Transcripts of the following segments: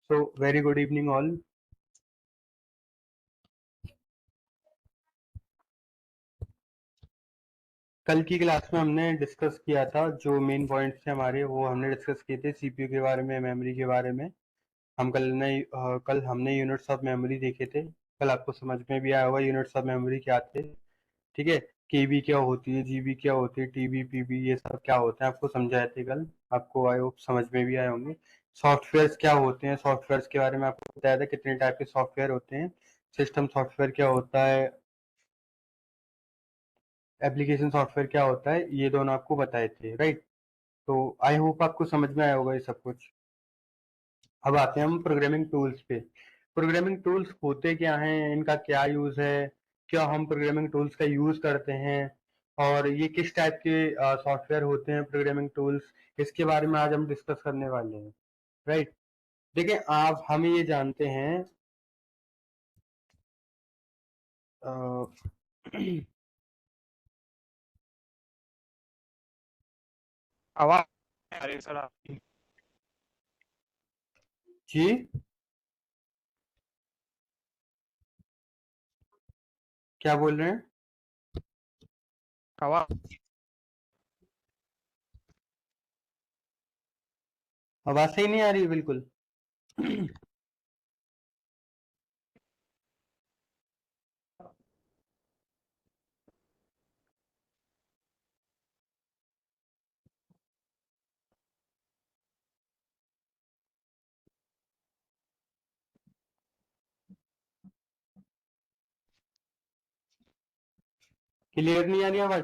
So, very good evening all. कल की class में हमने डिस्कस किया था जो मेन पॉइंट्स थे हमारे, वो हमने डिस्कस किए थे सीपीयू के बारे में, मेमोरी के बारे में। कल हमने यूनिट्स ऑफ मेमोरी देखे थे। कल आपको समझ में भी आया होगा यूनिट्स ऑफ मेमोरी क्या थे। ठीक है, केबी क्या होती है, जीबी क्या होती है, टीबी, पीबी, ये सब क्या होते हैं आपको समझाए थे कल। आपको आई होप समझ में भी आए होंगे। सॉफ्टवेयर क्या होते हैं, सॉफ्टवेयर के बारे में आपको बताया था कितने टाइप के सॉफ्टवेयर होते हैं। सिस्टम सॉफ्टवेयर क्या होता है, एप्लीकेशन सॉफ्टवेयर क्या होता है, ये दोनों आपको बताए थे, राइट। तो आई होप आपको समझ में आया होगा ये सब कुछ। अब आते हैं हम प्रोग्रामिंग टूल्स पे। प्रोग्रामिंग टूल्स होते क्या हैं, इनका क्या यूज है, क्या हम प्रोग्रामिंग टूल्स का यूज करते हैं, और ये किस टाइप के सॉफ्टवेयर होते हैं प्रोग्रामिंग टूल्स, इसके बारे में आज हम डिस्कस करने वाले हैं, राइट। देखिए, आप हम ये जानते हैं अ, आवाज आ रही है सर आपकी। जी, क्या बोल रहे हैं? आवाज आवाज सही नहीं आ रही है बिल्कुल। क्लियर नहीं आ रही आवाज,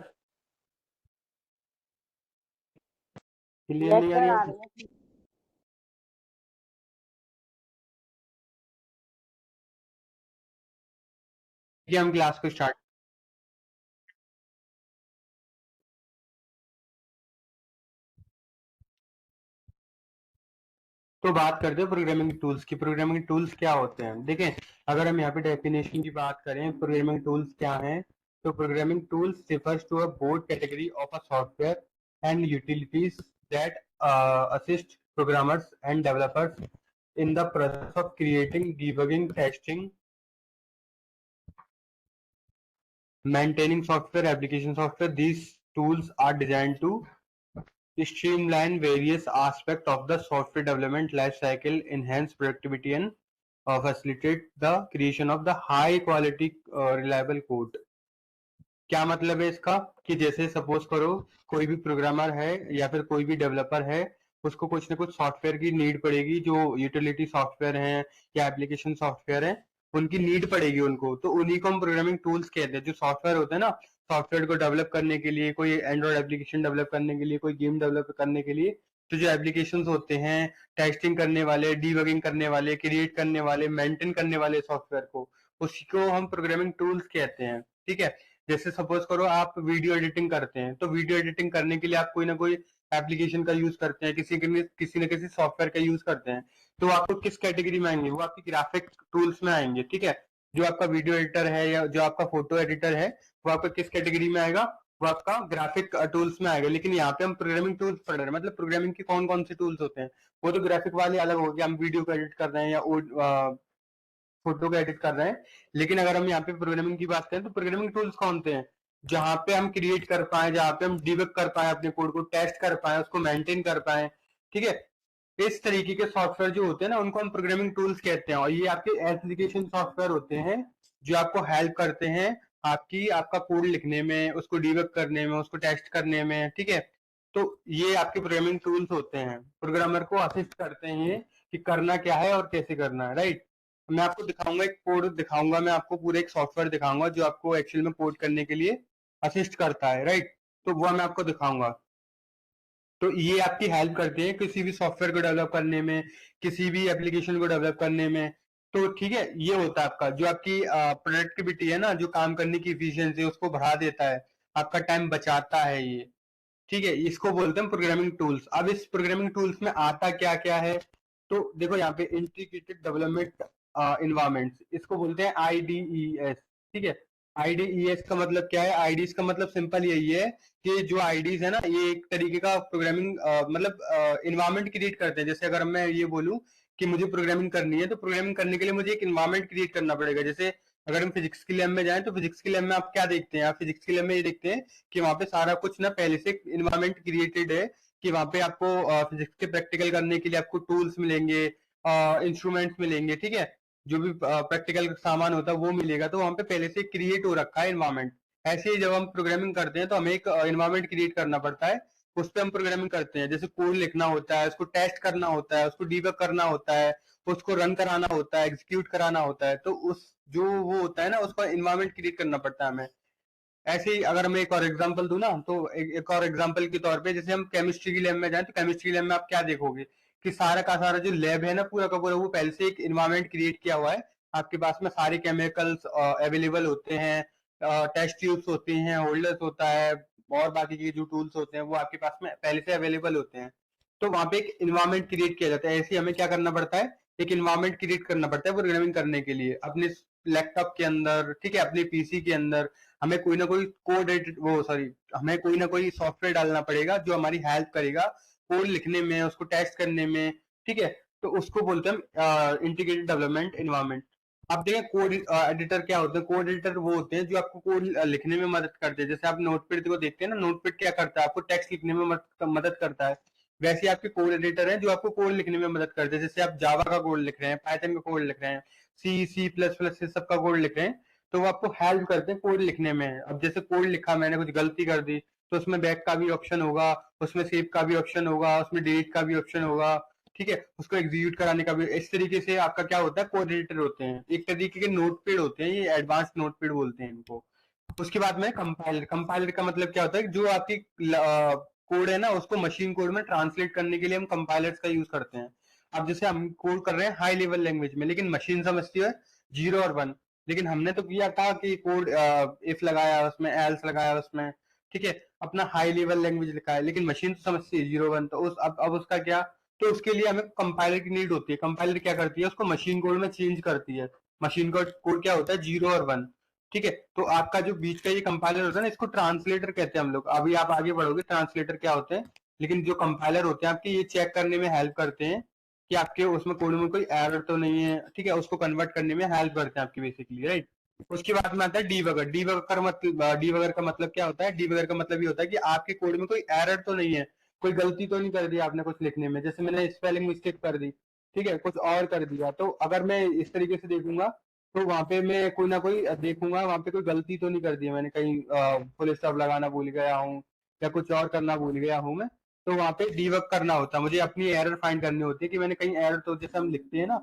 क्लियर यस नहीं आ सर रही आ आवाज। रही है। कि हम क्लास को स्टार्ट। तो बात करते हैं प्रोग्रामिंग टूल्स की। प्रोग्रामिंग टूल्स क्या होते हैं, देखें। अगर हम यहाँ पे डेफिनेशन की बात करें, प्रोग्रामिंग टूल्स क्या हैं, तो programming tools refers to a broad category of a software and utilities that assist programmers and developers in the process of creating, debugging, testing, maintaining software, application software. These tools are designed to streamline various aspects of the software development life cycle, enhance productivity, and facilitate the creation of the high quality reliable code। क्या मतलब है इसका, कि जैसे suppose करो कोई भी programmer है या फिर कोई भी डेवलपर है, उसको कुछ ना कुछ सॉफ्टवेयर की नीड पड़ेगी, जो यूटिलिटी सॉफ्टवेयर है या एप्लीकेशन सॉफ्टवेयर है, उनकी नीड पड़ेगी उनको, तो उन्हीं को हम प्रोग्रामिंग टूल्स कहते हैं। जो सॉफ्टवेयर होते हैं ना, सॉफ्टवेयर को डेवलप करने के लिए, कोई एंड्रॉइड एप्लीकेशन डेवलप करने के लिए, कोई गेम डेवलप करने के लिए, तो जो एप्लीकेशंस होते हैं, टेस्टिंग करने वाले, डीबगिंग करने वाले, क्रिएट करने वाले, मेंटेन करने वाले सॉफ्टवेयर को, उसी को हम प्रोग्रामिंग टूल्स कहते हैं। ठीक है, जैसे सपोज करो आप वीडियो एडिटिंग करते हैं, तो वीडियो एडिटिंग करने के लिए आप कोई ना कोई एप्लीकेशन का यूज करते हैं, किसी न किसी सॉफ्टवेयर का यूज करते हैं। तो आपको किस कैटेगरी में आएंगे, वो आपकी ग्राफिक टूल्स में आएंगे। ठीक है, जो आपका वीडियो एडिटर है या जो आपका फोटो एडिटर है, वो आपका किस कैटेगरी में आएगा, वो आपका ग्राफिक टूल्स में आएगा। लेकिन यहाँ पे हम प्रोग्रामिंग टूल्स पढ़ रहे हैं, मतलब प्रोग्रामिंग के कौन कौन से टूल्स होते हैं। वो तो ग्राफिक वाले अलग हो गए, हम वीडियो को एडिट कर रहे हैं या फोटो को एडिट कर रहे हैं। लेकिन अगर हम यहाँ पे प्रोग्रामिंग की बात करें, तो प्रोग्रामिंग टूल्स कौन से हैं, जहां पे हम क्रिएट कर पाए, जहां पे हम डिबग कर पाए, अपने कोड को टेस्ट कर पाए, उसको मेंटेन कर पाए। ठीक है, इस तरीके के सॉफ्टवेयर जो होते हैं ना, उनको हम प्रोग्रामिंग टूल्स कहते हैं। और ये आपके एप्लीकेशन सॉफ्टवेयर होते हैं जो आपको हेल्प करते हैं आपका कोड लिखने में, उसको डिबग करने में, उसको टेस्ट करने में। ठीक है, तो ये आपके प्रोग्रामिंग टूल्स होते हैं, प्रोग्रामर को असिस्ट करते हैं कि करना क्या है और कैसे करना है, राइट। मैं आपको दिखाऊंगा, एक कोड दिखाऊंगा, मैं आपको पूरे एक सॉफ्टवेयर दिखाऊंगा जो आपको एक्सेल में कोड करने के लिए असिस्ट करता है, राइट। तो वो मैं आपको दिखाऊंगा। तो ये आपकी हेल्प करते हैं किसी भी सॉफ्टवेयर को डेवलप करने में, किसी भी एप्लीकेशन को डेवलप करने में। तो ठीक है, ये होता है आपका जो आपकी प्रोडक्टिविटी है ना, जो काम करने की इफिशियंसी, उसको बढ़ा देता है, आपका टाइम बचाता है ये। ठीक है, इसको बोलते हैं प्रोग्रामिंग टूल्स। अब इस प्रोग्रामिंग टूल्स में आता क्या क्या है, तो देखो यहाँ पे इंटीग्रेटेड डेवलपमेंट इन्वायरमेंट्स, इसको बोलते हैं आईडीईएस। ठीक है, आईडीईएस का मतलब क्या है, आईडीज का मतलब सिंपल यही है कि जो आईडीज है ना, ये एक तरीके का प्रोग्रामिंग मतलब इन्वायरमेंट क्रिएट करते हैं। जैसे अगर मैं ये बोलूं कि मुझे प्रोग्रामिंग करनी है, तो प्रोग्रामिंग करने के लिए मुझे एक इन्वायरमेंट क्रिएट करना पड़ेगा। जैसे अगर हम फिजिक्स की लैब में जाएं तो फिजिक्स की लैब में आप क्या देखते हैं, आप फिजिक्स की लैब में ये देखते हैं कि वहां पे सारा कुछ ना पहले से इन्वायरमेंट क्रिएटेड है, कि वहां पे आपको फिजिक्स के प्रैक्टिकल करने के लिए आपको टूल्स मिलेंगे, इंस्ट्रूमेंट्स मिलेंगे, ठीक है, जो भी प्रैक्टिकल सामान होता है वो मिलेगा, तो वहां पे पहले से क्रिएट हो रखा है इन्वायरमेंट। ऐसे ही जब हम प्रोग्रामिंग करते हैं तो हमें एक इन्वायरमेंट क्रिएट करना पड़ता है, उस पर हम प्रोग्रामिंग करते हैं। जैसे कोड लिखना होता है, उसको टेस्ट करना होता है, उसको डीबग करना होता है, उसको रन कराना होता है, एग्जीक्यूट कराना होता है, तो उस जो वो होता है ना उसका इन्वायरमेंट क्रिएट करना पड़ता है हमें। ऐसे ही अगर मैं एक और एग्जांपल दूं ना, तो एक और एग्जांपल के तौर पे जैसे हम केमिस्ट्री की लैब में जाएं तो केमिस्ट्री लैब में आप क्या देखोगे कि सारा का सारा जो लैब है ना पूरा का पूरा वो पहले से एक इन्वायरमेंट क्रिएट किया हुआ है। आपके पास में सारे केमिकल्स अवेलेबल होते हैं, टेस्ट ट्यूब्स होती हैं, होल्डर्स होता है, और बाकी के जो टूल्स होते हैं वो आपके पास में पहले से अवेलेबल होते हैं। तो वहां पे एक इन्वायरमेंट क्रिएट किया जाता है। ऐसे ही हमें क्या करना पड़ता है, एक इन्वायरमेंट क्रिएट करना पड़ता है प्रोग्रामिंग करने के लिए अपने लैपटॉप के अंदर, ठीक है, अपने पीसी के अंदर। हमें कोई ना कोई कोड वो सॉरी हमें कोई ना कोई सॉफ्टवेयर डालना पड़ेगा जो हमारी हेल्प करेगा कोड लिखने में, उसको टेस्ट करने में, ठीक है। तो उसको बोलते हैं हम इंटीग्रेटेड डेवलपमेंट इन्वायरमेंट। आप देखें कोड एडिटर क्या होते हैं, कोड एडिटर वो होते हैं जो आपको कोड लिखने में मदद करते हैं। जैसे आप नोटपैड को देखते हैं ना, नोटपैड क्या करता है, आपको टेक्स्ट लिखने में मदद करता है। वैसे आपके कोड एडिटर हैं जो आपको कोड लिखने में मदद करते हैं। जैसे आप जावा का कोड लिख रहे हैं, पाइथन का कोड लिख रहे हैं, सी++ से सबका कोड लिख रहे हैं, तो वो आपको हेल्प करते हैं कोड लिखने में। अब जैसे कोड लिखा, मैंने कुछ गलती कर दी, तो उसमें बैक का भी ऑप्शन होगा, उसमें सेव का भी ऑप्शन होगा, उसमें डिलीट का भी ऑप्शन होगा, ठीक है, उसको एग्जीक्यूट कराने का भी। इस तरीके से आपका क्या होता है, कोड एडिटर होते हैं, एक तरीके के नोटपैड होते हैं, ये एडवांस नोटपैड बोलते हैं इनको। उसके बाद में कंपाइलर। कंपाइलर का मतलब क्या होता है, जो आपकी कोड है ना उसको मशीन कोड में ट्रांसलेट करने के लिए हम कंपाइलर्स का यूज करते हैं। अब जैसे हम कोड कर रहे हैं हाई लेवल लैंग्वेज में, लेकिन मशीन समझती है 0 और 1, लेकिन हमने तो किया था कि कोड इफ लगाया उसमें, एल्स लगाया उसमें, ठीक है, अपना हाई लेवल लैंग्वेज लिखा है, लेकिन मशीन तो समझती है 0 1। तो उस अब उसका क्या, तो उसके लिए हमें कंपाइलर की नीड होती है। कंपाइलर क्या करती है, उसको मशीन कोड में चेंज करती है। मशीन कोड क्या होता है, 0 और 1, ठीक है। तो आपका जो बीच का ये कंपाइलर होता है ना, इसको ट्रांसलेटर कहते हैं हम लोग। अभी आप आगे बढ़ोगे ट्रांसलेटर क्या होते हैं, लेकिन जो कंपाइलर होते हैं आपके ये चेक करने में हेल्प करते हैं कि आपके उसमें कोड में कोई एरर तो नहीं है, ठीक है, उसको कन्वर्ट करने में हेल्प करते हैं आपकी बेसिकली, राइट। उसके बाद में आता है डीबगर। डीबगर का मतलब क्या होता है, डीबगर का मतलब ये होता है कि आपके कोड में कोई एरर तो नहीं है, कोई गलती तो नहीं कर दी आपने कुछ लिखने में, जैसे मैंने स्पेलिंग मिस्टेक कर दी, ठीक है, कुछ और कर दिया, तो अगर मैं इस तरीके से देखूंगा तो वहां पे मैं कोई ना कोई देखूंगा वहां पे कोई गलती तो नहीं कर दी है मैंने, कहीं फुल स्टॉप लगाना भूल गया हूँ या कुछ और करना भूल गया हूँ मैं, तो वहां पे डीबग करना होता है मुझे, अपनी एरर फाइंड करनी होती है कि मैंने कहीं एरर, तो जैसे हम लिखते हैं ना,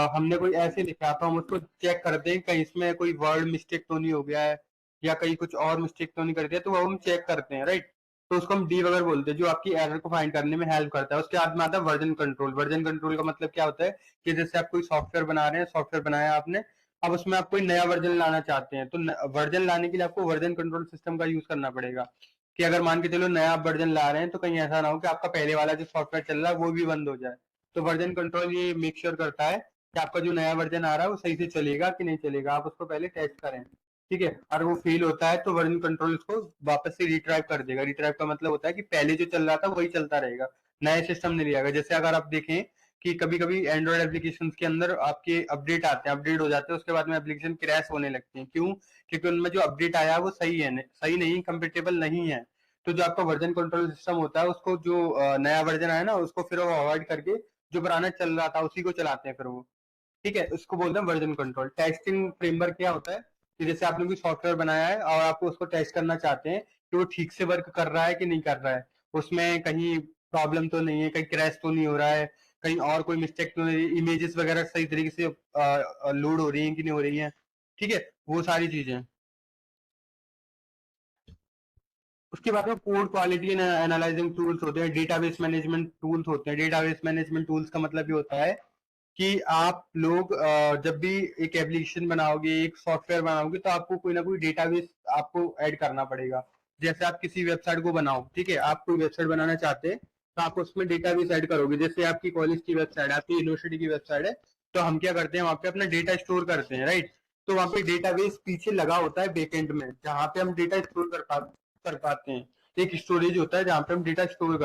हमने कोई ऐसे लिखा तो हम उसको चेक करते हैं कहीं इसमें कोई वर्ड मिस्टेक तो नहीं हो गया है या कहीं कुछ और मिस्टेक तो नहीं कर दिया, तो वो हम चेक करते हैं, राइट। तो उसको हम डीबगर बोलते हैं, जो आपकी एरर को फाइंड करने में हेल्प करता है। उसके बाद में आता है वर्जन कंट्रोल। वर्जन कंट्रोल का मतलब क्या होता है कि जैसे आप कोई सॉफ्टवेयर बना रहे हैं, सॉफ्टवेयर बनाया आपने, अब उसमें आप कोई नया वर्जन लाना चाहते हैं, तो वर्जन लाने के लिए आपको वर्जन कंट्रोल सिस्टम का यूज करना पड़ेगा। कि अगर मान के चलो नया आप वर्जन ला रहे हैं तो कहीं ऐसा ना हो कि आपका पहले वाला जो सॉफ्टवेयर चल रहा है वो भी बंद हो जाए। तो वर्जन कंट्रोल ये मेक श्योर करता है कि आपका जो नया वर्जन आ रहा है वो सही से चलेगा कि नहीं चलेगा, आप उसको पहले टेस्ट करें, ठीक है। और वो फेल होता है तो वर्जन कंट्रोल उसको वापस से रिट्राइव कर देगा। रिट्राइव का मतलब होता है कि पहले जो चल रहा था वही चलता रहेगा, नया सिस्टम नहीं रहेगा। जैसे अगर आप देखें कि कभी कभी एंड्रॉइड एप्लीकेशन के अंदर आपके अपडेट आते हैं, अपडेट हो जाते हैं, उसके बाद में एप्लीकेशन क्रैश होने लगती है, क्यों, क्योंकि उनमें जो अपडेट आया है वो सही है, सही नहीं, कंपेटेबल नहीं है। तो जो आपका वर्जन कंट्रोल सिस्टम होता है उसको जो नया वर्जन आया ना उसको फिर वो अवॉइड करके जो पुराना चल रहा था उसी को चलाते हैं फिर वो, ठीक है, उसको बोलते हैं वर्जन कंट्रोल। टेस्टिंग फ्रेमवर्क क्या होता है कि जैसे आपने कोई सॉफ्टवेयर बनाया है और आपको उसको टेस्ट करना चाहते हैं कि वो ठीक से वर्क कर रहा है कि नहीं कर रहा है, उसमें कहीं प्रॉब्लम तो नहीं है, कहीं क्रैश तो नहीं हो रहा है, कहीं और कोई मिस्टेक तो नहीं, इमेजेस वगैरह सही तरीके से लोड हो रही हैं कि नहीं हो रही हैं, ठीक है, वो सारी चीजें। उसके बाद में कोड क्वालिटी एनालाइजिंग टूल्स होते हैं, डेटाबेस मैनेजमेंट टूल्स होते हैं। डेटाबेस मैनेजमेंट टूल्स का मतलब ये होता है कि आप लोग जब भी एक एप्लीकेशन बनाओगे, एक सॉफ्टवेयर बनाओगे, तो आपको कोई ना कोई डेटाबेस आपको ऐड करना पड़ेगा। जैसे आप किसी वेबसाइट को बनाओ, ठीक है, आप कोई वेबसाइट बनाना चाहते हैं तो आप उसमें डेटाबेस ऐड करोगे। जैसे आपकी कॉलेज की वेबसाइट है, आपकी यूनिवर्सिटी की वेबसाइट है, तो हम क्या करते हैं वहां पे अपना डेटा स्टोर करते हैं, राइट। तो वहां पे डेटाबेस पीछे लगा होता है बैकएंड में, जहाँ पे हम डेटा स्टोर कर पाते हैं। एक स्टोरेज होता है जहाँ पे हम डेटा स्टोर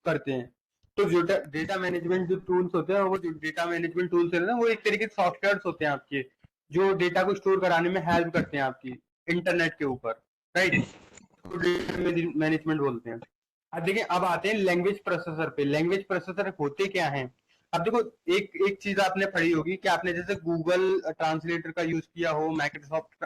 करते हैं। तो जो डेटा मैनेजमेंट जो टूल्स होते हैं, वो जो डेटा मैनेजमेंट टूल्स है ना, वो एक तरीके से सॉफ्टवेयर होते हैं आपके, जो डेटा को स्टोर कराने में हेल्प करते हैं आपकी इंटरनेट के ऊपर, राइट। तो डेटा मैनेजमेंट बोलते हैं। अब देखिए, अब आते हैं लैंग्वेज प्रोसेसर पे। लैंग्वेज प्रोसेसर होते क्या हैं? अब देखो, एक एक चीज आपने पढ़ी होगी कि आपने जैसे गूगल ट्रांसलेटर का यूज किया हो, माइक्रोसॉफ्ट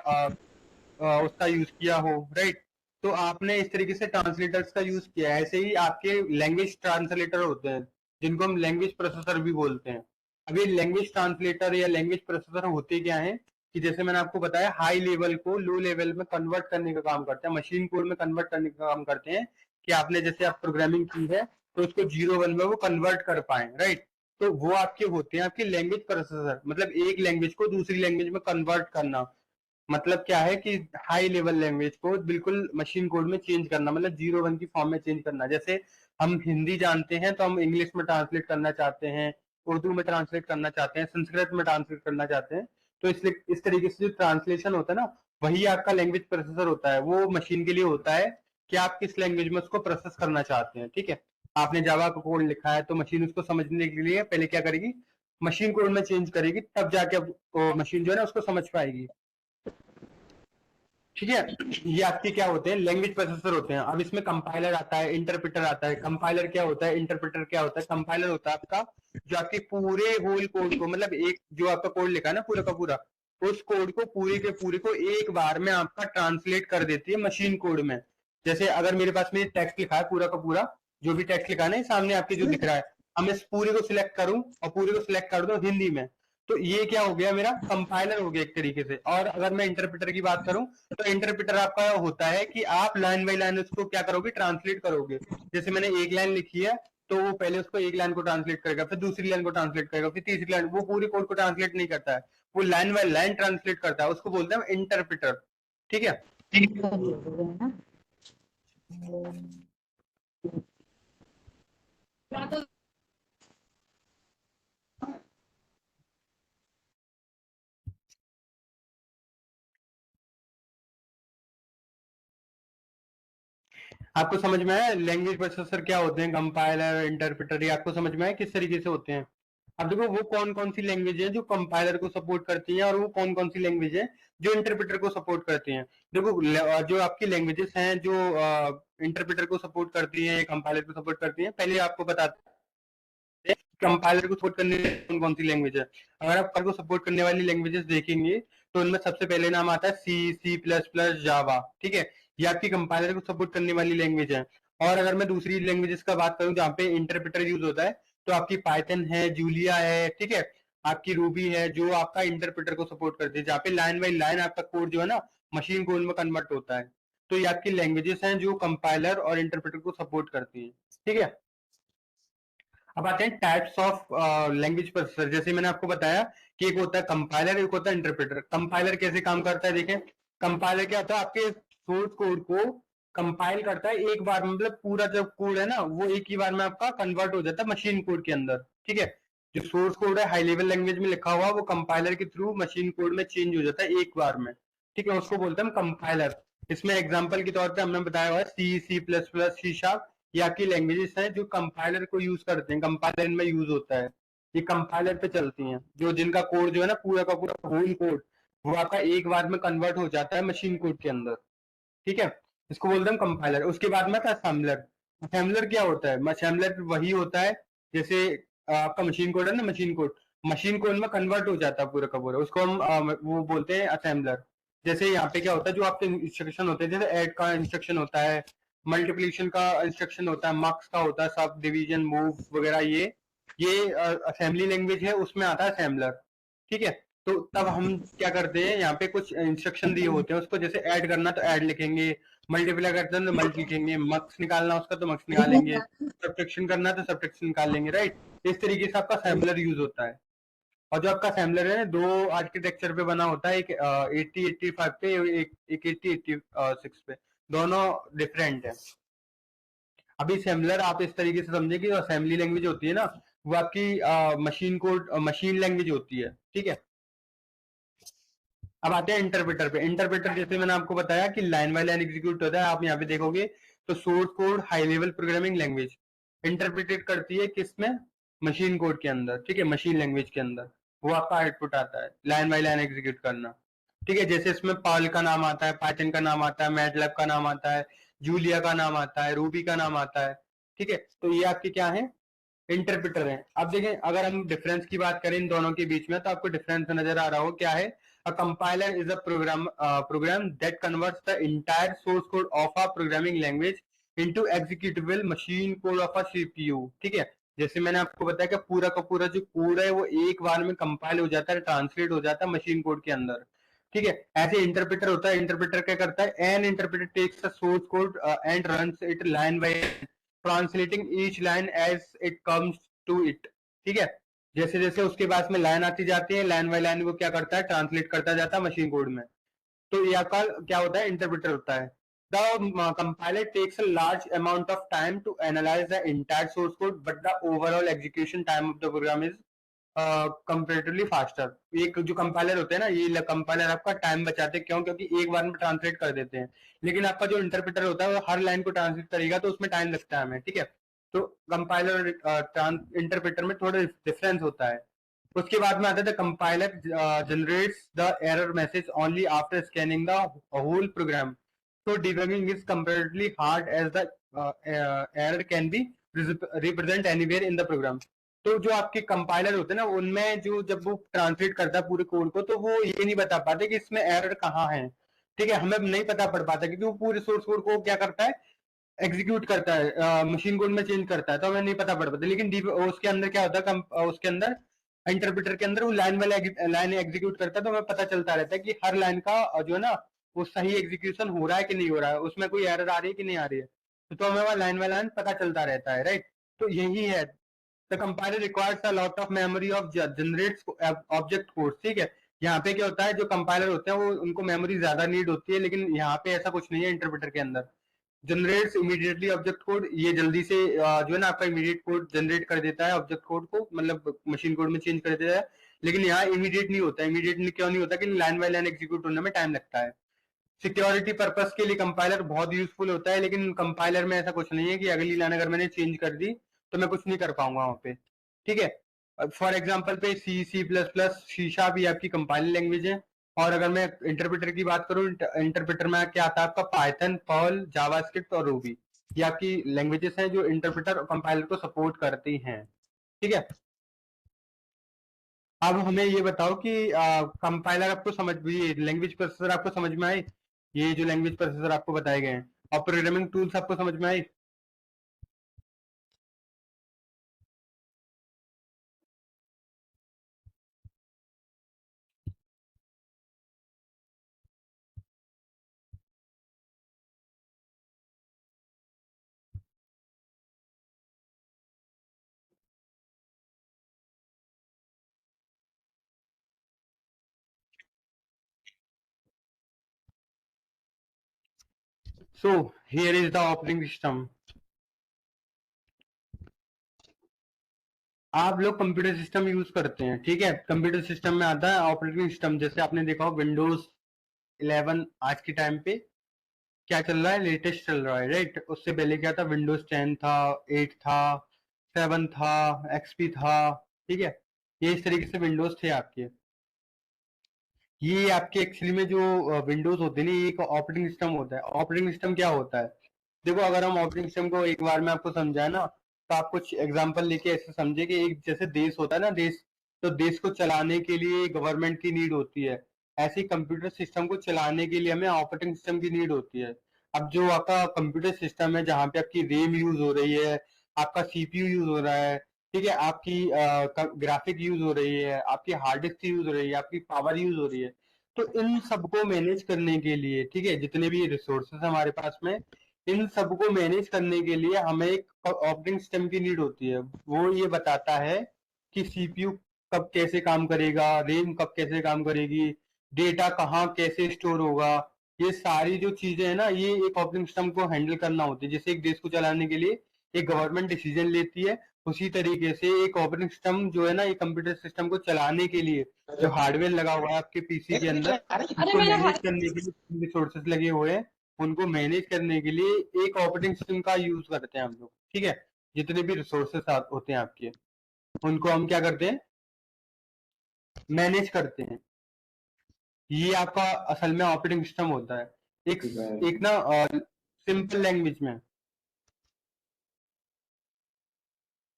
उसका यूज किया हो, राइट। तो आपने इस तरीके से ट्रांसलेटर्स का यूज किया है। ऐसे ही आपके लैंग्वेज ट्रांसलेटर होते हैं, जिनको हम लैंग्वेज प्रोसेसर भी बोलते हैं। अब ये लैंग्वेज ट्रांसलेटर या लैंग्वेज प्रोसेसर होते क्या है कि जैसे मैंने आपको बताया, हाई लेवल को लो लेवल में कन्वर्ट करने का काम करते हैं, मशीन कोड में कन्वर्ट करने का काम करते हैं, कि आपने जैसे आप प्रोग्रामिंग की है तो उसको 0 1 में वो कन्वर्ट कर पाए, राइट। तो वो आपके होते हैं आपके लैंग्वेज प्रोसेसर, मतलब एक लैंग्वेज को दूसरी लैंग्वेज में कन्वर्ट करना। मतलब क्या है कि हाई लेवल लैंग्वेज को बिल्कुल मशीन कोड में चेंज करना, मतलब 0 1 की फॉर्म में चेंज करना। जैसे हम हिंदी जानते हैं तो हम इंग्लिश में ट्रांसलेट करना चाहते हैं, उर्दू में ट्रांसलेट करना चाहते हैं, संस्कृत में ट्रांसलेट करना चाहते हैं। तो इसलिए इस तरीके से जो ट्रांसलेशन होता है ना, वही आपका लैंग्वेज प्रोसेसर होता है। वो मशीन के लिए होता है कि आप किस लैंग्वेज में उसको प्रोसेस करना चाहते हैं, ठीक है। आपने जावा का कोड लिखा है तो मशीन उसको समझने के लिए पहले क्या करेगी, मशीन कोड में चेंज करेगी, तब जाके अब मशीन जो है ना उसको समझ पाएगी, ठीक है। ये आपके क्या होते हैं, लैंग्वेज प्रोसेसर होते हैं। अब इसमें कंपाइलर आता है, इंटरप्रेटर आता है। कंपाइलर क्या होता है, इंटरप्रेटर क्या होता है? कंपाइलर होता है आपका जो आपके पूरे होल कोड को, मतलब एक जो आपका कोड लिखा है ना पूरा का पूरा, उस कोड को पूरे के पूरे को एक बार में आपका ट्रांसलेट कर देती है मशीन कोड में। जैसे अगर मेरे पास में टेक्स्ट लिखा है पूरा का पूरा, जो भी टेक्स्ट लिखा है ना सामने आपके जो दिख रहा है, हम इस पूरे को सिलेक्ट करूं और पूरे को सिलेक्ट कर दूं हिंदी में, तो ये क्या हो गया, मेरा कंपाइलर हो गया एक तरीके से। और अगर मैं इंटरप्रेटर की बात करूं, तो इंटरप्रेटर आपका होता है कि आप लाइन बाय लाइन उसको क्या करोगे, ट्रांसलेट करोगे। जैसे मैंने एक लाइन लिखी है तो वो पहले उसको एक लाइन को ट्रांसलेट करेगा, फिर दूसरी लाइन को ट्रांसलेट करेगा, फिर तीसरी लाइन। वो पूरी कोड को ट्रांसलेट नहीं करता है, वो लाइन बाय लाइन ट्रांसलेट करता है, उसको बोलते हैं इंटरप्रेटर, ठीक है। आपको समझ में आया लैंग्वेज प्रोसेसर क्या होते हैं, कंपाइलर, इंटरप्रेटर? ये आपको समझ में आया किस तरीके से होते हैं? अब देखो, वो कौन कौन सी लैंग्वेज है जो कंपाइलर को सपोर्ट करती हैं, और वो कौन कौन सी लैंग्वेज है जो इंटरप्रेटर को सपोर्ट करती हैं। देखो, जो आपकी लैंग्वेजेस हैं जो इंटरप्रेटर को सपोर्ट करती हैं, कंपाइलर को सपोर्ट करती हैं, पहले आपको बताते हैं कंपाइलर को सपोर्ट करने कौन कौन सी लैंग्वेज है। अगर आप कंपाइलर को सपोर्ट करने वाली लैंग्वेजेस देखेंगे तो उनमें सबसे पहले नाम आता है C++, जावा, ठीक है। ये आपकी कंपाइलर को सपोर्ट करने वाली लैंग्वेज है। और अगर मैं दूसरी लैंग्वेजेस का बात करूं जहाँ पे इंटरप्रेटर यूज होता है, तो आपकी पाइथन है, जूलिया है, ठीक है। आपकी रूबी है जो आपका इंटरप्रेटर को सपोर्ट करती है, जहाँ पे लाइन बाई लाइन आपका कोड जो है ना मशीन कोड में कन्वर्ट होता है। तो ये आपकी लैंग्वेजेस हैं जो कंपाइलर और इंटरप्रेटर को सपोर्ट करती है, ठीक है। अब आते हैं टाइप्स ऑफ लैंग्वेज प्रोसेसर। जैसे मैंने आपको बताया कि एक होता है कंपाइलर, एक होता है इंटरप्रेटर। कंपाइलर कैसे काम करता है, देखें। कंपाइलर क्या होता है, आपके सोर्स कोड को कंपाइल करता है एक बार, मतलब पूरा जो कोड है ना वो एक ही बार में आपका कन्वर्ट हो जाता है मशीन कोड के अंदर, ठीक है। जो सोर्स कोड है हाई लेवल लैंग्वेज में लिखा हुआ, वो कंपाइलर के थ्रू मशीन कोड में चेंज हो जाता है एक बार में, ठीक है। उसको बोलते हैं हम कंपाइलर। इसमें एग्जाम्पल के तौर पर हमने बताया हुआ है C++, C#। ये आपकी लैंग्वेजेस हैं जो कंपाइलर को यूज करते हैं, कंपाइलर इनमें यूज होता है, ये कंपाइलर पे चलती हैं, जो जिनका कोड जो है ना पूरा का पूरा होल कोड, वो आपका एक बार में कन्वर्ट हो जाता है मशीन कोड के अंदर, ठीक है। इसको बोलते हैं कंपाइलर। उसके बाद में था असेंबलर। असेंबलर क्या होता है, असेंबलर वही होता है जैसे आपका मशीन कोड है ना, मशीन कोड में कन्वर्ट हो जाता है पूरा का पूरा, उसको हम वो बोलते हैं असेंबलर। जैसे यहाँ पे क्या होता है, जो आपके इंस्ट्रक्शन होते हैं, जैसे ऐड का इंस्ट्रक्शन होता है, मल्टीप्लिकेशन का इंस्ट्रक्शन होता है, मार्क्स का होता है, सब डिवीजन, मूव वगैरह, ये असेंबली लैंग्वेज है, उसमें आता है असेंबलर, ठीक है। तो तब हम क्या करते हैं, यहाँ पे कुछ इंस्ट्रक्शन दिए होते हैं, उसको जैसे ऐड करना तो ऐड लिखेंगे, मल्टीप्लाई करते हैं तो मल्टी लिखेंगे, मक्स निकालना उसका तो मक्स निकालेंगे, सब्ट्रैक्शन करना तो सब्ट्रैक्शन निकाल लेंगे, राइट। इस तरीके से आपका असेंबलर यूज होता है। और जो आपका असेंबलर है दो आर्किटेक्चर पे बना होता है, एक 8085 पे, एक 8086 पे, दोनों डिफरेंट है। अभी असेंबलर आप इस तरीके से समझे कि जो असेंबली लैंग्वेज होती है ना, वो आपकी मशीन कोड मशीन लैंग्वेज होती है, ठीक है। अब आते हैं इंटरप्रेटर पे। इंटरप्रेटर जैसे मैंने आपको बताया कि लाइन बाय लाइन एग्जीक्यूट होता है, आप यहाँ पे देखोगे तो source code high level programming language, interpreted करती है किसमें, मशीन कोड के अंदर, ठीक है, मशीन लैंग्वेज के अंदर वो आपका आउटपुट आता है लाइन बाय लाइन एग्जीक्यूट करना, ठीक है। जैसे इसमें पर्ल का नाम आता है, पाइथन का नाम आता है, मैटलैब का नाम आता है, जूलिया का नाम आता है, रूबी का नाम आता है, ठीक है। तो ये आपके क्या है, इंटरप्रेटर है। अब देखें अगर हम डिफरेंस की बात करें इन दोनों के बीच में तो आपको डिफरेंस नजर आ रहा हो क्या है। A compiler is a program that converts the entire source code of a programming language into executable machine code of a CPU, ठीक है। जैसे मैंने आपको बताया कि पूरा का पूरा जो कोड है वो एक बार में कंपाइल हो जाता है, ट्रांसलेट हो जाता है मशीन कोड के अंदर, ठीक है। ऐसे इंटरप्रेटर होता है, इंटरप्रेटर क्या करता है, an interpreter takes a source code and runs it line by translating each line as it comes to it, ठीक है। जैसे जैसे उसके पास में लाइन आती जाती है, लाइन बाय लाइन वो क्या करता है, ट्रांसलेट करता जाता है मशीन कोड में। तो ये आपका क्या होता है, इंटरप्रेटर होता है। The compiler takes a large amount of time to analyse the entire source code but the overall execution time of the program is comparatively faster. एक जो कंपाइलर होते हैं ना, ये कंपाइलर आपका टाइम बचाते हैं, क्यों, क्योंकि एक बार में ट्रांसलेट कर देते हैं। लेकिन आपका जो इंटरप्रेटर होता है वो हर लाइन को ट्रांसलेट करेगा तो उसमें टाइम लगता है हमें, ठीक है। तो कंपाइलर और इंटरप्रेटर में थोड़ा डिफरेंस होता है। उसके बाद में आता है the compiler generates the error message only after scanning the whole program, so debugging is comparatively hard as the error can be represent anywhere in the program। तो जो आपके कंपाइलर होते हैं ना उनमें जो जब वो ट्रांसलेट करता है पूरे कोड को तो वो ये नहीं बता पाते कि इसमें एरर कहाँ है, ठीक है। हमें नहीं पता पड़ पाता क्योंकि वो पूरे सोर्स कोड को क्या करता है, एग्जीक्यूट करता है, मशीन कोड में चेंज करता है, तो हमें नहीं पता पड़ पाता। लेकिन उसके अंदर क्या होता है, उसके अंदर इंटरप्रेटर के अंदर वो लाइन वाला लाइन एग्जीक्यूट करता है, तो हमें पता चलता रहता है कि हर लाइन का जो है ना वो सही एग्जीक्यूशन हो रहा है कि नहीं हो रहा है, उसमें कोई एरर आ रही है कि नहीं आ रही है। तो हमें वह लाइन बाय लाइन पता चलता रहता है, राइट। तो यही है, the compiler requires a lot of memory of generates object code, ठीक है। यहाँ पे क्या होता है, जो कंपाइलर होते हैं वो उनको मेमोरी ज्यादा नीड होती है, लेकिन यहाँ पे ऐसा कुछ नहीं है इंटरप्रेटर के अंदर। जनरेट्स इमीडिएटली ऑब्जेक्ट कोड, ये जल्दी से जो है ना आपका इमीडिएट कोड जनरेट कर देता है ऑब्जेक्ट कोड को, मतलब मशीन कोड में चेंज कर देता है। लेकिन यहाँ इमीडिएट नहीं होता, इमीडिएटली क्यों नहीं होता कि लाइन बाय लाइन एग्जीक्यूट होने में टाइम लगता है। सिक्योरिटी पर्पस के लिए कंपाइलर बहुत यूजफुल होता है, लेकिन कंपाइलर में ऐसा कुछ नहीं है कि अगली लाइन अगर मैंने चेंज कर दी तो मैं कुछ नहीं कर पाऊंगा वहां पे, ठीक है। फॉर एग्जाम्पल पे C plus plus C sharp ये आपकी कंपाइलर लैंग्वेज है। और अगर मैं इंटरप्रेटर की बात करूं, इंटरप्रेटर में क्या आता है आपका, पाइथन, पर्ल, जावास्क्रिप्ट और रूबी, ये आपकी लैंग्वेजेस हैं जो इंटरप्रेटर और कंपाइलर को सपोर्ट करती हैं, ठीक है। अब हमें ये बताओ कि कंपाइलर आपको समझ, ये लैंग्वेज प्रोसेसर आपको समझ में आए, ये जो लैंग्वेज प्रोसेसर आपको बताए गए हैं, और प्रोग्रामिंग टूल्स आपको समझ में आए। So here is the operating system. आप लोग कंप्यूटर सिस्टम यूज करते हैं, ठीक है। कंप्यूटर सिस्टम में आता है ऑपरेटिंग सिस्टम, जैसे आपने देखा हो विंडोज 11 आज के टाइम पे क्या चल रहा है, लेटेस्ट चल रहा है, राइट। उससे पहले क्या था, विंडोज 10 था, 8 था, 7 था, एक्सपी था, ठीक है। ये इस तरीके से विंडोज थे आपके। ये आपके एक्चुअली में जो विंडोज होते हैं ना, ये एक ऑपरेटिंग सिस्टम होता है। ऑपरेटिंग सिस्टम क्या होता है, देखो अगर हम ऑपरेटिंग सिस्टम को एक बार में आपको समझाए ना, तो आप कुछ एग्जांपल लेके ऐसे समझे कि एक जैसे देश होता है ना, देश, तो देश को चलाने के लिए गवर्नमेंट की नीड होती है, ऐसे ही कंप्यूटर सिस्टम को चलाने के लिए हमें ऑपरेटिंग सिस्टम की नीड होती है। अब जो आपका कंप्यूटर सिस्टम है जहाँ पे आपकी रैम यूज हो रही है, आपका सीपीयू यूज हो रहा है, ठीक है, आपकी ग्राफिक यूज हो रही है, आपकी हार्ड डिस्क यूज हो रही है, आपकी पावर यूज हो रही है, तो इन सबको मैनेज करने के लिए, ठीक है, जितने भी रिसोर्सेस हमारे पास में, इन सबको मैनेज करने के लिए हमें एक ऑपरेटिंग सिस्टम की नीड होती है। वो ये बताता है कि सीपीयू कब कैसे काम करेगा, रैम कब कैसे काम करेगी, डेटा कहाँ कैसे स्टोर होगा, ये सारी जो चीजें है ना, ये एक ऑपरेटिंग सिस्टम को हैंडल करना होती है। जैसे एक देश को चलाने के लिए एक गवर्नमेंट डिसीजन लेती है, उसी तरीके से एक ऑपरेटिंग सिस्टम जो है ना, ये कंप्यूटर सिस्टम को चलाने के लिए जो हार्डवेयर लगा हुआ है आपके पीसी के अंदर, उसको मैनेज करने के लिए रिसोर्सेज लगे हुए हैं, उनको मैनेज करने के लिए एक ऑपरेटिंग सिस्टम का यूज करते हैं हम लोग, ठीक है। जितने भी रिसोर्सेस होते हैं आपके, उनको हम क्या करते हैं, मैनेज करते हैं। ये आपका असल में ऑपरेटिंग सिस्टम होता है। एक ना सिंपल लैंग्वेज में,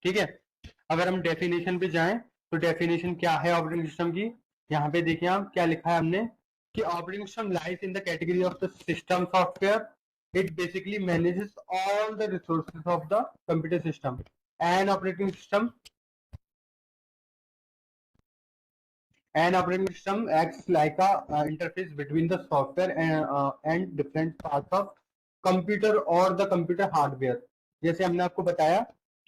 ठीक है। अगर हम डेफिनेशन पे जाएं तो डेफिनेशन क्या है ऑपरेटिंग सिस्टम की, यहाँ पे देखिए आप क्या लिखा है हमने कि operating system lies in the category of the system software. It basically manages all the resources of the computer system. An operating system An operating system acts like a interface between the software and different parts of computer or the computer hardware। जैसे हमने आपको बताया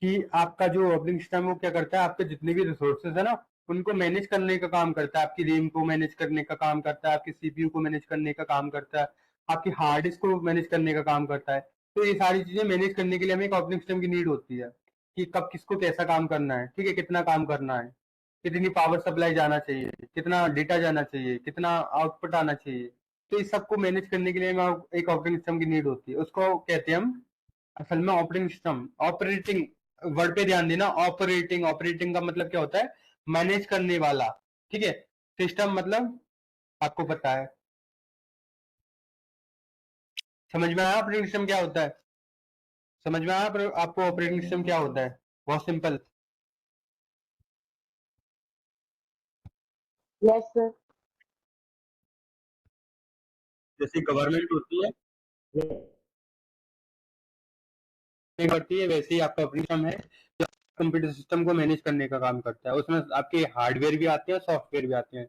कि आपका जो operating system है वो क्या करता है, आपके जितने भी रिसोर्सेज है ना उनको मैनेज करने का काम करता है। आपकी रैम को मैनेज करने का काम करता है, आपकी सीपीयू को मैनेज करने का काम करता है, आपकी हार्ड डिस्क को मैनेज करने का काम करता है। तो ये सारी चीजें मैनेज करने के लिए हमें एक ऑपरेटिंग सिस्टम की नीड होती है कि कब किसको कैसा काम करना है, ठीक है, कितना काम करना है, कितनी पावर सप्लाई जाना चाहिए, कितना डेटा जाना चाहिए, कितना आउटपुट आना चाहिए। तो इस सबको मैनेज करने के लिए एक ऑपरेटिंग सिस्टम की नीड होती है, उसको कहते हैं हम असल में ऑपरेटिंग सिस्टम। ऑपरेटिंग वर्ड पे ध्यान देना, ऑपरेटिंग, ऑपरेटिंग का मतलब क्या होता है, मैनेज करने वाला, ठीक है। सिस्टम मतलब आपको पता है, समझ में आया ऑपरेटिंग सिस्टम क्या होता है, समझ में आया आपको ऑपरेटिंग सिस्टम क्या होता है, बहुत सिंपल। Yes, sir. जैसे गवर्नमेंट होती है, Yes. करती है, वैसे ही आपका ऑपरेटिंग सिस्टम है जो कंप्यूटर सिस्टम को मैनेज करने का काम करता है। उसमें आपके हार्डवेयर भी आते हैं, सॉफ्टवेयर भी आते हैं।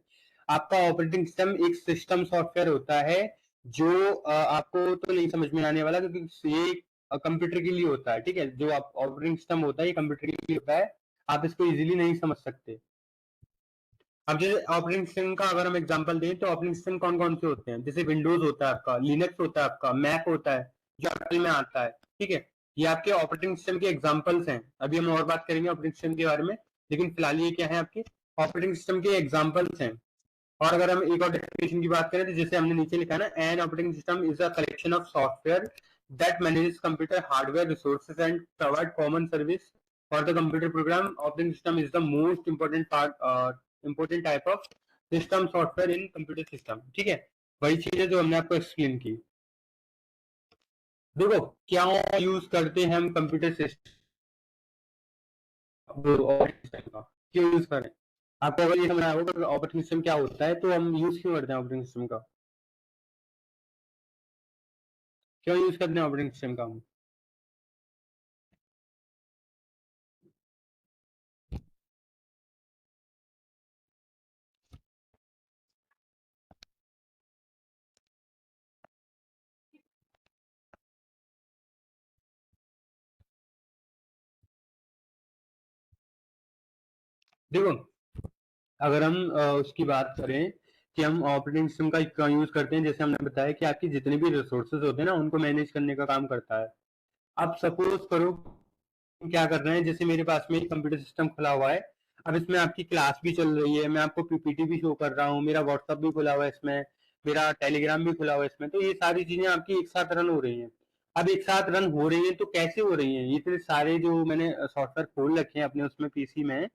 आपका ऑपरेटिंग सिस्टम एक सिस्टम सॉफ्टवेयर होता है जो आपको तो नहीं समझ में आने वाला, क्योंकि ये कंप्यूटर के लिए होता है, ठीक है। जो आप ऑपरेटिंग सिस्टम होता है ये कंप्यूटर के लिए होता है, आप इसको इजीली नहीं समझ सकते। अब जैसे ऑपरेटिंग सिस्टम का अगर हम एग्जांपल दें तो ऑपरेटिंग सिस्टम कौन कौन से होते हैं, जैसे विंडोज होता है आपका, लिनक्स होता है आपका, मैक होता है जो एप्पल में आता है, ठीक है। ये आपके ऑपरेटिंग सिस्टम के एग्जांपल्स हैं। अभी हम और बात करेंगे ऑपरेटिंग सिस्टम के बारे में, लेकिन फिलहाल ये क्या है, आपके ऑपरेटिंग सिस्टम के एग्जांपल्स हैं। और अगर हम एक और डेफिनेशन की बात करें तो जैसे हमने नीचे लिखा है ना, an operating system is a collection of software that manages computer hardware resources and provide common service for the computer program. Operating system is the most important type of system software in computer system, ठीक है। वही चीज है जो हमने आपको explain की। देखो क्या यूज करते हैं हम कंप्यूटर सिस्टम का, क्यों यूज करें, आपको अगर ये समझ आया होगा ऑपरेटिंग सिस्टम क्या होता है तो हम यूज क्यों करते हैं ऑपरेटिंग सिस्टम का, क्यों यूज करते हैं ऑपरेटिंग सिस्टम का हम। देखो अगर हम उसकी बात करें कि हम ऑपरेटिंग सिस्टम का क्यों यूज करते हैं, जैसे हमने बताया कि आपकी जितने भी रिसोर्सेज होते हैं ना उनको मैनेज करने का काम करता है। अब सपोज करो क्या कर रहे हैं, जैसे मेरे पास में कंप्यूटर सिस्टम खुला हुआ है, अब इसमें आपकी क्लास भी चल रही है, मैं आपको पीपीटी भी शो कर रहा हूँ, मेरा व्हाट्सअप भी खुला हुआ है इसमें, मेरा टेलीग्राम भी खुला हुआ है इसमें, तो ये सारी चीजें आपकी एक साथ रन हो रही हैं। अब एक साथ रन हो रही है तो कैसे हो रही है, ये इतने सारे जो मैंने सॉफ्टवेयर खोल रखे हैं अपने उसमें पीसी में,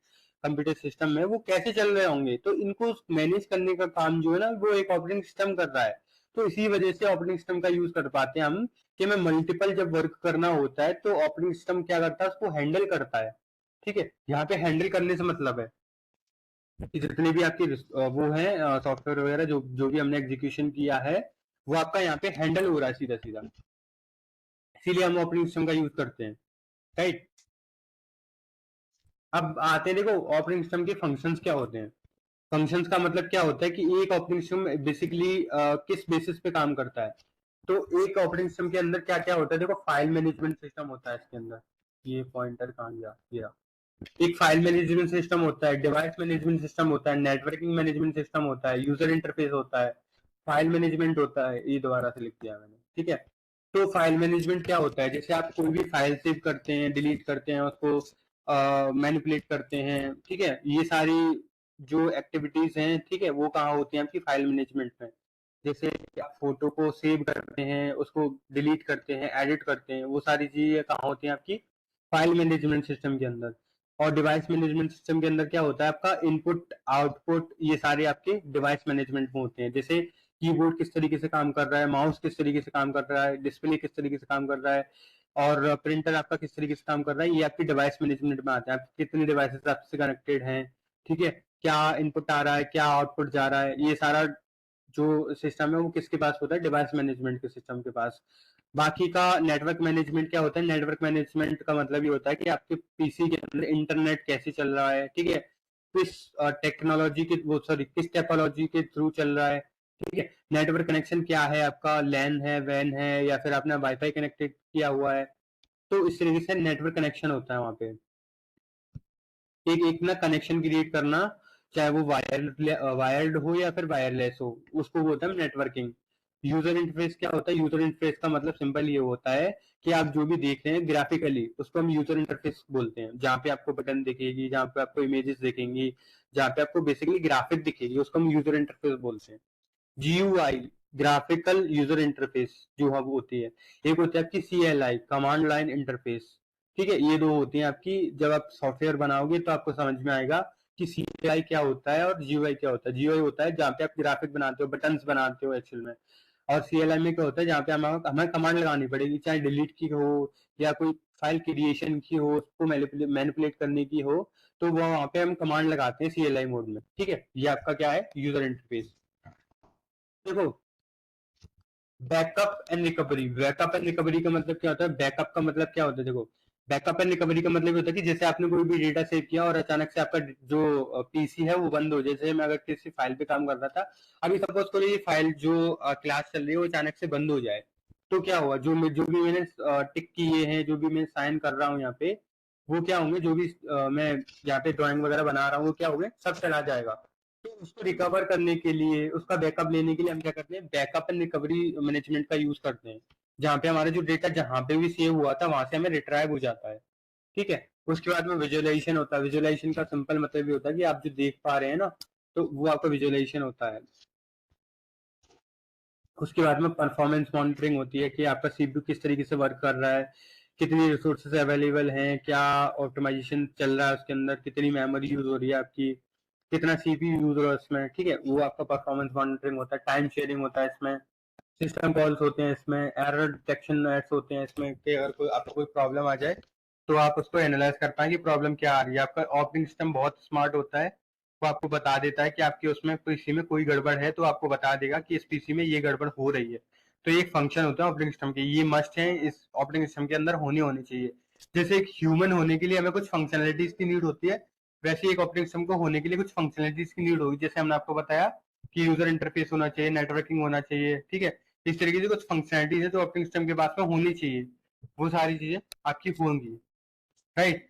कंप्यूटर सिस्टम में, वो कैसे चल रहे होंगे, तो इनको मैनेज करने का काम जो है ना वो एक ऑपरेटिंग सिस्टम कर रहा है। तो इसी वजह से ऑपरेटिंग सिस्टम का यूज कर पाते हैं हम कि हमें मल्टीपल जब वर्क करना होता है तो ऑपरेटिंग सिस्टम क्या करता है, उसको हैंडल करता है, ठीक है। यहाँ पे हैंडल करने से मतलब है कि जितने भी आपके वो है सॉफ्टवेयर वगैरह जो जो भी हमने एग्जीक्यूशन किया है वो आपका यहाँ पे हैंडल हो रहा है सीधा सीधा, इसीलिए हम ऑपरेटिंग सिस्टम का यूज करते हैं, राइट। अब आते हैं, देखो ऑपरेटिंग सिस्टम के फंक्शंस क्या होते हैं। फंक्शंस का मतलब क्या होता है कि एक ऑपरेटिंग सिस्टम बेसिकली किस बेसिस पे काम करता है। तो एक ऑपरेटिंग सिस्टम के अंदर क्या क्या होता है, देखो फाइल मैनेजमेंट सिस्टम होता है इसके अंदर, ये पॉइंटर कहाँ गया, ये एक फाइल मैनेजमेंट सिस्टम होता है, डिवाइस मैनेजमेंट सिस्टम होता है, नेटवर्किंग मैनेजमेंट सिस्टम होता है, यूजर इंटरफेस होता है, फाइल मैनेजमेंट होता है, ये दोबारा से लिख दिया मैंने, ठीक है। तो फाइल मैनेजमेंट क्या होता है, जैसे आप कोई भी फाइल सेव करते हैं, डिलीट करते हैं, उसको मैनिपुलेट करते हैं, ठीक है, ये सारी जो एक्टिविटीज हैं, ठीक है, वो कहाँ होती हैं आपकी फाइल मैनेजमेंट में। जैसे आप फोटो को सेव करते हैं, उसको डिलीट करते हैं, एडिट करते हैं, वो सारी चीजें कहाँ होती हैं आपकी फाइल मैनेजमेंट सिस्टम के अंदर। और डिवाइस मैनेजमेंट सिस्टम के अंदर क्या होता है आपका इनपुट आउटपुट, ये सारे आपके डिवाइस मैनेजमेंट में होते हैं। जैसे कीबोर्ड किस तरीके से काम कर रहा है, माउस किस तरीके से काम कर रहा है, डिस्प्ले किस तरीके से काम कर रहा है, और प्रिंटर आपका किस तरीके से काम कर रहा है, ये आपकी डिवाइस मैनेजमेंट में आता है। आप कितने डिवाइसेस आपसे कनेक्टेड हैं, ठीक है, क्या इनपुट आ रहा है, क्या आउटपुट जा रहा है, ये सारा जो सिस्टम है वो किसके पास होता है, डिवाइस मैनेजमेंट के सिस्टम के पास। बाकी का नेटवर्क मैनेजमेंट क्या होता है, नेटवर्क मैनेजमेंट का मतलब ये होता है कि आपके पीसी के अंदर इंटरनेट कैसे चल रहा है, ठीक है, किस टेक्नोलॉजी के वो सॉरी किस टेक्नोलॉजी के थ्रू चल रहा है, ठीक है, नेटवर्क कनेक्शन क्या है आपका, लैन है, वैन है, या फिर आपने वाईफाई कनेक्टेड किया हुआ है। तो इस तरीके से नेटवर्क कनेक्शन होता है वहां पे। एक एक ना कनेक्शन क्रिएट करना, चाहे वो वायर्ड हो या फिर वायरलेस हो, उसको बोलते हैं नेटवर्किंग। यूजर इंटरफेस क्या होता है, यूजर इंटरफेस का मतलब सिंपल ये होता है कि आप जो भी देख रहे हैं ग्राफिकली उसको हम यूजर इंटरफेस बोलते हैं। जहाँ पे आपको बटन दिखेगी, जहाँ पे आपको इमेजेस दिखेंगी, जहाँ पे आपको बेसिकली ग्राफिक दिखेगी, उसको हम यूजर इंटरफेस बोलते हैं। GUI ग्राफिकल यूजर इंटरफेस जो अब होती है। एक होती है आपकी CLI कमांड लाइन इंटरफेस, ठीक है, ये दो होती हैं आपकी। जब आप सॉफ्टवेयर बनाओगे तो आपको समझ में आएगा कि CLI क्या होता है और GUI क्या होता है। GUI होता है जहाँ पे आप ग्राफिक बनाते हो, बटन्स बनाते हो एक्चुअल में। और CLI में क्या होता है, जहाँ पे हमें कमांड लगानी पड़ेगी, चाहे डिलीट की हो या कोई फाइल क्रिएशन की हो, उसको मैनिपुलेट करने की हो, तो वो वहाँ पे हम कमांड लगाते हैं CLI मोड में, ठीक है। ये आपका क्या है, यूजर इंटरफेस। देखो, backup and recovery, backup and recovery का मतलब क्या होता है, बैकअप का मतलब क्या होता है, देखो, बैकअप एंड रिकवरी का मतलब होता है कि जैसे आपने कोई भी डेटा सेव किया और अचानक से आपका जो पीसी है वो बंद हो जाए। जैसे मैं अगर किसी फाइल पे काम कर रहा था, अभी सपोज करो ये फाइल जो क्लास चल रही है वो अचानक से बंद हो जाए, तो क्या हुआ, जो भी मैंने टिक किए हैं, जो भी मैं साइन कर रहा हूँ यहाँ पे, वो क्या होंगे, जो भी मैं यहाँ पे ड्राइंग वगैरह बना रहा हूँ वो क्या होंगे, सब चला जाएगा। तो उसको रिकवर करने के लिए, उसका बैकअप लेने के लिए हम क्या करते हैं, बैकअप एंड रिकवरी मैनेजमेंट का यूज करते हैं। जहाँ पे हमारा जो डेटा जहाँ पे भी सेव हुआ था वहां से हमें रिट्राइव हो जाता है, ठीक है। उसके बाद में विजुअलाइजेशन होता है। विजुअलाइजेशन का सिंपल मतलब ये होता है कि आप जो देख पा रहे हैं ना, तो वो आपका विजुअलाइजेशन होता है। उसके बाद में परफॉर्मेंस मॉनिटरिंग होती है कि आपका सीपीयू किस तरीके से वर्क कर रहा है, कितनी रिसोर्सेज अवेलेबल हैं, क्या ऑप्टिमाइजेशन चल रहा है उसके अंदर, कितनी मेमोरी यूज हो रही है आपकी, कितना सीपीयू यूज हो रहा है उसमें, ठीक है, वो आपका परफॉर्मेंस मॉनिटरिंग होता है। टाइम शेयरिंग होता है इसमें, सिस्टम कॉल्स होते हैं इसमें, एरर डिटेक्शन एड्स होते हैं इसमें कि अगर कोई आपको कोई प्रॉब्लम आ जाए तो आप उसको एनालाइज कर पाए कि प्रॉब्लम क्या आ रही है। आपका ऑपरेटिंग सिस्टम बहुत स्मार्ट होता है, वो आपको बता देता है कि आपके उसमें पीसी में कोई गड़बड़ है तो आपको बता देगा कि इस पीसी में ये गड़बड़ हो रही है। तो ये एक फंक्शन होता है ऑपरेटिंग सिस्टम के, ये मस्ट है इस ऑपरेटिंग सिस्टम के अंदर होनी होनी चाहिए। जैसे एक ह्यूमन होने के लिए हमें कुछ फंक्शनलिटीज की नीड होती है, वैसे एक ऑपरेटिंग सिस्टम को होने के लिए कुछ फंक्शनलिटीज की नीड होगी। जैसे हमने आपको बताया कि यूजर इंटरफेस होना चाहिए, नेटवर्किंग होना चाहिए, ठीक है। इस तरीके से कुछ फंक्शनलिटीज है जो ऑपरेटिंग सिस्टम के पास में होनी चाहिए, वो सारी चीजें आपकी होंगी, राइट।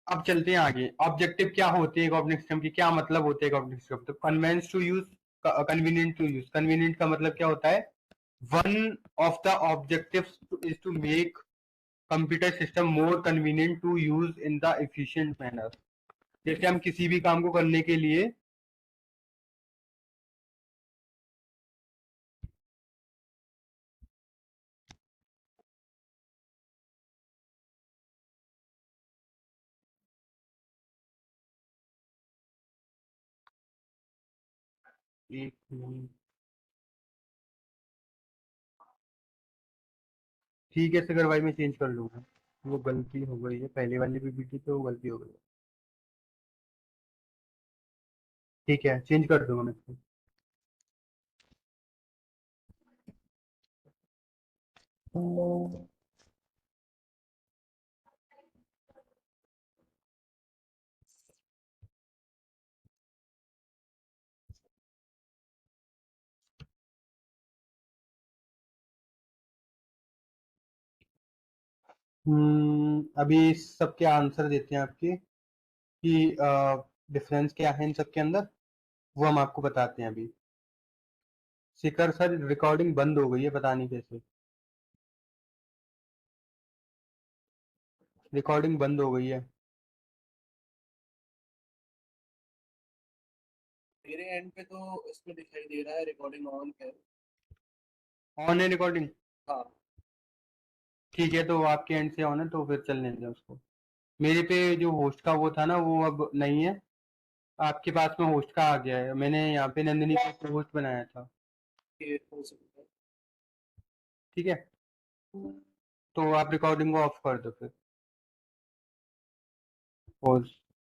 अब चलते हैं आगे, ऑब्जेक्टिव क्या होते हैं एक ऑपरेटिंग सिस्टम की, क्या मतलब होते हैं ऑपरेटिंग सिस्टम। तो convenience to use, convenient to use. Convenient का मतलब क्या होता है, one of the objectives is to make computer system more convenient to use in the efficient manner. जैसे हम किसी भी काम को करने के लिए, एक मिनट, ठीक है सगर भाई मैं चेंज कर लूंगा, वो गलती हो गई है, पहले वाली पीपीटी पे वो गलती हो गई है। ठीक है चेंज कर दूंगा मैं इसको। अभी सबके आंसर देते हैं आपके कि डिफरेंस क्या है इन सबके अंदर, वो हम आपको बताते हैं अभी। शिखर सर रिकॉर्डिंग बंद हो गई है, पता नहीं कैसे, रिकॉर्डिंग बंद हो गई है। मेरे एंड पे तो इसमें दिखाई दे रहा है रिकॉर्डिंग ऑन है। ऑन है रिकॉर्डिंग, हाँ। ठीक है, तो आपके एंड से ऑन है तो फिर चलने दें उसको। मेरे पे जो होस्ट का वो था ना वो अब नहीं है, आपके पास में होस्ट का आ गया है। मैंने यहाँ पे नंदिनी को होस्ट बनाया था। ये हो सकता है। ठीक है, तो आप रिकॉर्डिंग को ऑफ कर दो फिर। होस्ट